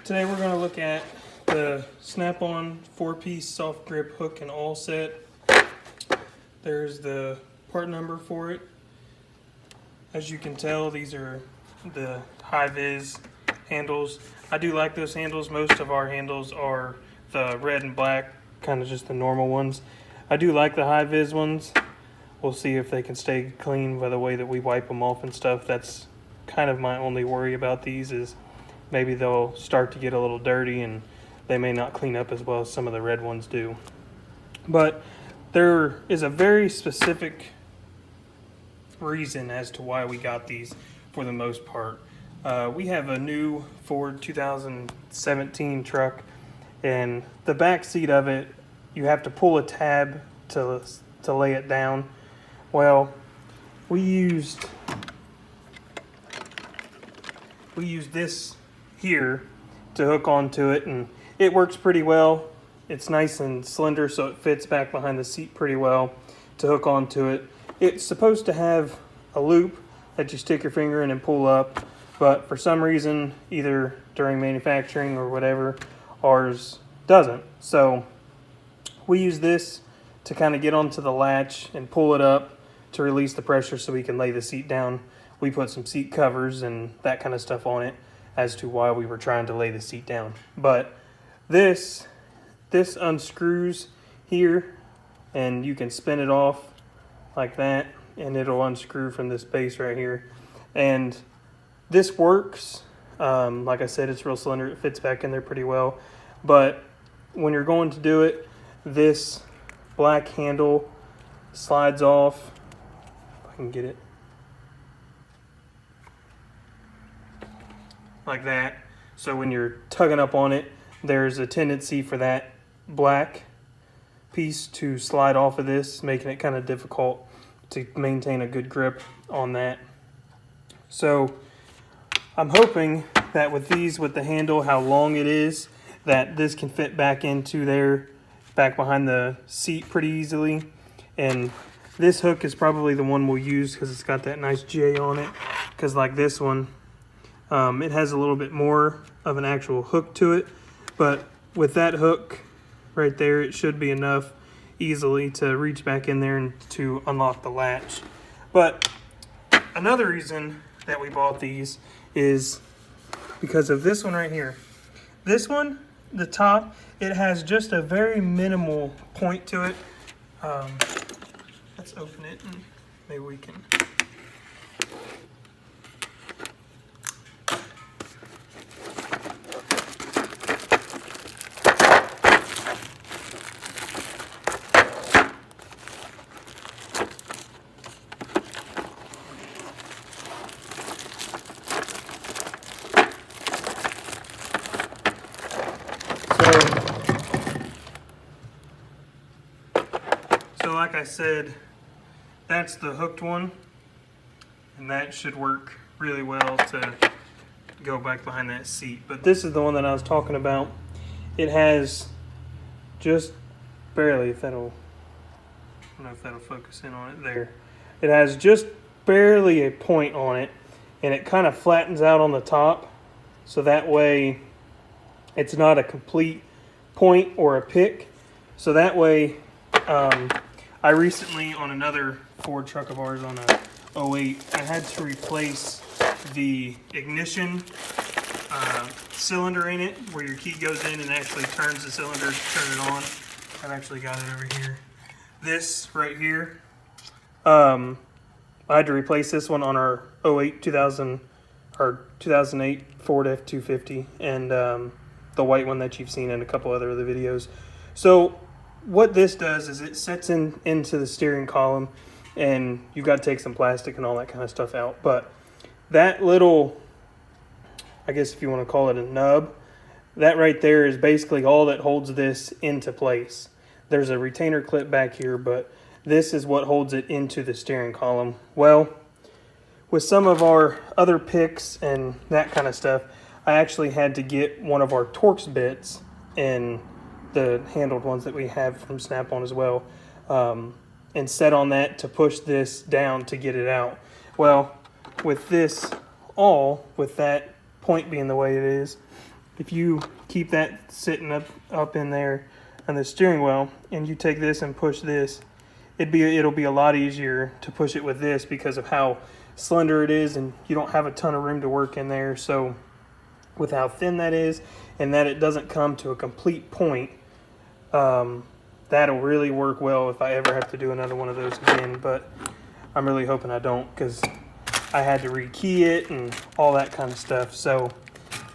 Today we're going to look at the Snap-on 4-piece soft grip hook and awl set. There's the part number for it. As you can tell, these are the Vis handles. I do like those handles. Most of our handles are the red and black, kind of just the normal ones. I do like the Vis ones. We'll see if they can stay clean by the way that we wipe them off and stuff. That's kind of my only worry about these, is maybe they'll start to get a little dirty and they may not clean up as well as some of the red ones do. But there is a very specific reason as to why we got these for the most part. We have a new Ford 2017 truck, and the back seat of it, you have to pull a tab to lay it down. Well, we used this here to hook onto it, and it works pretty well. It's nice and slender, so it fits back behind the seat pretty well to hook onto it. It's supposed to have a loop that you stick your finger in and pull up, but for some reason, either during manufacturing or whatever, ours doesn't. So we use this to kind of get onto the latch and pull it up to release the pressure so we can lay the seat down. We put some seat covers and that kind of stuff on it as to why we were trying to lay the seat down. But this unscrews here, and you can spin it off like that, and it'll unscrew from this base right here. And this works. Like I said, it's real slender. It fits back in there pretty well. But when you're going to do it, this black handle slides off. If I can get it. Like that. So when you're tugging up on it, there's a tendency for that black piece to slide off of this, making it kind of difficult to maintain a good grip on that. So I'm hoping that with these, with the handle, how long it is, that this can fit back into there, back behind the seat pretty easily. And this hook is probably the one we'll use because it's got that nice J on it. Because like this one, it has a little bit more of an actual hook to it, but with that hook right there, it should be enough easily to reach back in there and to unlock the latch. But another reason that we bought these is because of this one right here. This one, the top, it has just a very minimal point to it. Let's open it and maybe we can. So like I said, that's the hooked one, and that should work really well to go back behind that seat. But this is the one that I was talking about. It has just barely, if that'll, I don't know if that'll focus in on it there. It has just barely a point on it, and it kind of flattens out on the top, so that way it's not a complete point or a pick. So that way, I recently, on another Ford truck of ours, on a 08, I had to replace the ignition cylinder in it, where your key goes in and actually turns the cylinder to turn it on. I've actually got it over here. This right here, I had to replace this one on our 2008 Ford F-250, and the white one that you've seen in a couple other of the videos. So what this does is it sets into the steering column, and you've got to take some plastic and all that kind of stuff out. But that little, I guess if you want to call it a nub, that right there is basically all that holds this into place. There's a retainer clip back here, but this is what holds it into the steering column. Well, with some of our other picks and that kind of stuff, I actually had to get one of our Torx bits, and the handled ones that we have from Snap-on as well, and set on that to push this down to get it out. Well, with this with that point being the way it is, if you keep that sitting up in there on the steering wheel and you take this and push this, it'll be a lot easier to push it with this because of how slender it is, and you don't have a ton of room to work in there. So with how thin that is and that it doesn't come to a complete point, that'll really work well if I ever have to do another one of those again. But I'm really hoping I don't, because I had to rekey it and all that kind of stuff. So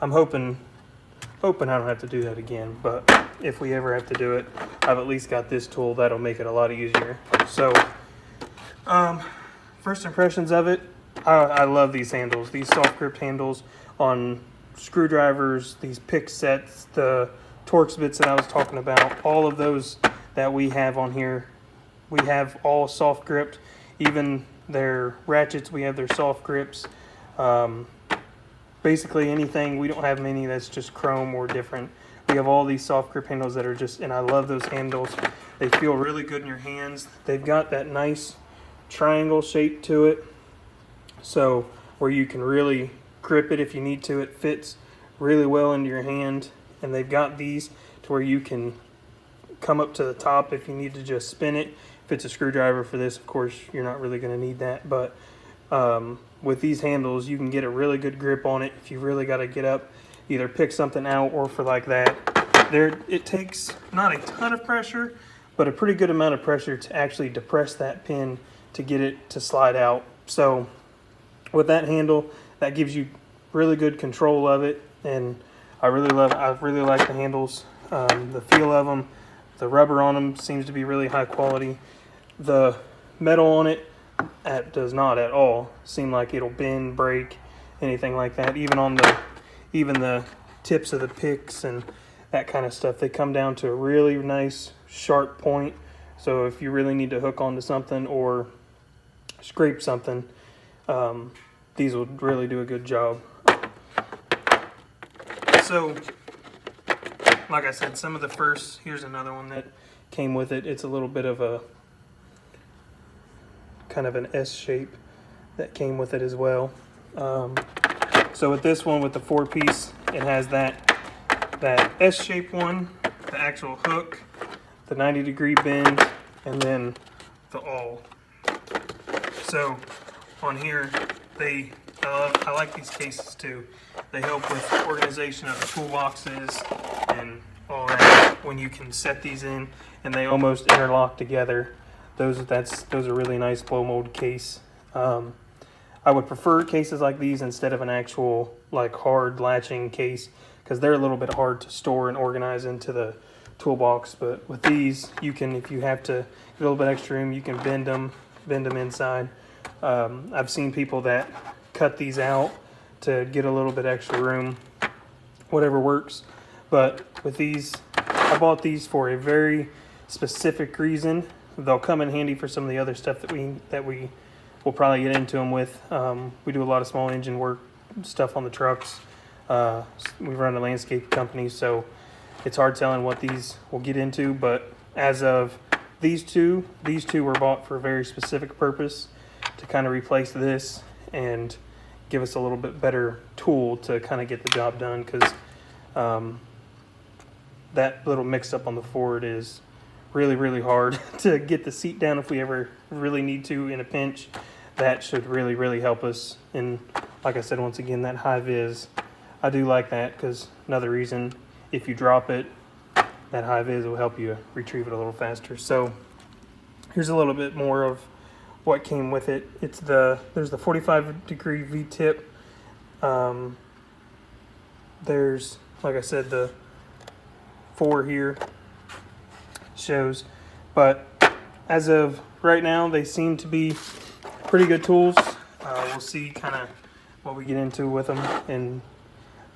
I'm hoping I don't have to do that again. But if we ever have to do it, I've at least got this tool that'll make it a lot easier. So first impressions of it, I love these handles, these soft grip handles on screwdrivers, these pick sets, the Torx bits that I was talking about, all of those that we have on here, we have all soft gripped. Even their ratchets, we have their soft grips. Basically anything, we don't have many that's just chrome or different. We have all these soft grip handles that are just, and I love those handles. They feel really good in your hands. They've got that nice triangle shape to it, so where you can really grip it if you need to. It fits really well into your hand. And they've got these to where you can come up to the top if you need to just spin it. If it's a screwdriver for this, of course, you're not really going to need that. But with these handles, you can get a really good grip on it if you really got to get up, either pick something out or for like that. It takes not a ton of pressure, but a pretty good amount of pressure to actually depress that pin to get it to slide out. So with that handle, that gives you really good control of it, and I really like the handles. The feel of them, the rubber on them seems to be really high quality. The metal on it does not at all seem like it'll bend, break, anything like that. Even the tips of the picks and that kind of stuff, they come down to a really nice sharp point. So if you really need to hook onto something or scrape something, these will really do a good job. So, like I said, some of the first, here's another one that came with it. It's a little bit of a kind of an S shape that came with it as well. So with this one, with the 4-piece, it has that S shape one, the actual hook, the 90-degree bend, and then the awl. So on here, I like these cases too. They help with organization of the toolboxes and all that when you can set these in, and they almost interlock together. Those are really nice blow mold case. I would prefer cases like these instead of an actual like hard latching case, because they're a little bit hard to store and organize into the toolbox. But with these, you can, if you have to get a little bit extra room, you can bend them inside. I've seen people that cut these out to get a little bit extra room, whatever works. But with these, I bought these for a very specific reason. They'll come in handy for some of the other stuff that we will probably get into them with. We do a lot of small engine work stuff on the trucks. We run a landscape company, so it's hard telling what these will get into. But as of these two were bought for a very specific purpose, to kind of replace this and give us a little bit better tool to kind of get the job done, because that little mix up on the Ford is really, really hard to get the seat down if we ever really need to in a pinch. That should really, really help us. And like I said, once again, that high vis, I do like that, because another reason, if you drop it, that high vis will help you retrieve it a little faster. So here's a little bit more of what came with it. There's the 45-degree V-tip. There's, like I said, the 4 here shows. But as of right now, they seem to be pretty good tools. We'll see kind of what we get into with them. And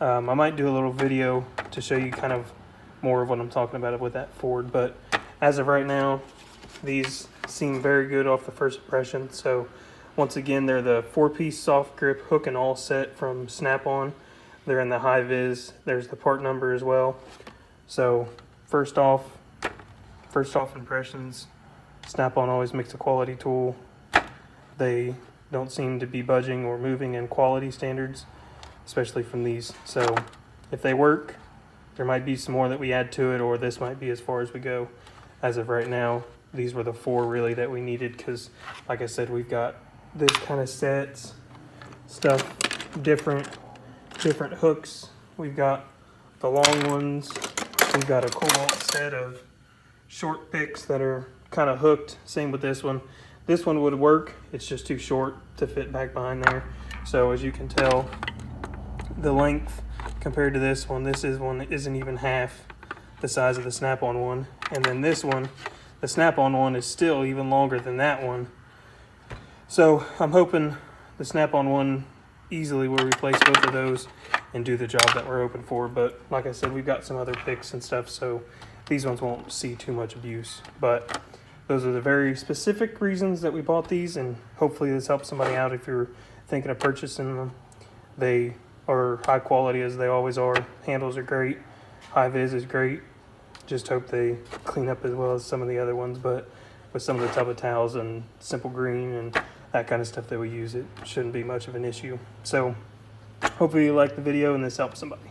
I might do a little video to show you kind of more of what I'm talking about with that Ford. But as of right now, these seem very good off the first impression. So once again, they're the 4-piece soft grip hook and all set from Snap-on. They're in the high vis. There's the part number as well. So first off impressions, Snap-on always makes a quality tool. They don't seem to be budging or moving in quality standards, especially from these. So if they work, there might be some more that we add to it, or this might be as far as we go. As of right now, these were the 4 really that we needed, because like I said, we've got this kind of sets, stuff, different hooks. We've got the long ones. We've got a cobalt set of short picks that are kind of hooked. Same with this one. This one would work. It's just too short to fit back behind there. So as you can tell, the length compared to this one isn't even half the size of the snap-on one. And then this one, the snap-on one, is still even longer than that one. So I'm hoping the snap-on one easily will replace both of those and do the job that we're hoping for. But like I said, we've got some other picks and stuff, so these ones won't see too much abuse. But those are the very specific reasons that we bought these, and hopefully this helps somebody out if you're thinking of purchasing them. They are high quality, as they always are. Handles are great. High vis is great. Just hope they clean up as well as some of the other ones, but with some of the tub of towels and simple green and that kind of stuff that we use, it shouldn't be much of an issue. So hopefully you liked the video and this helps somebody.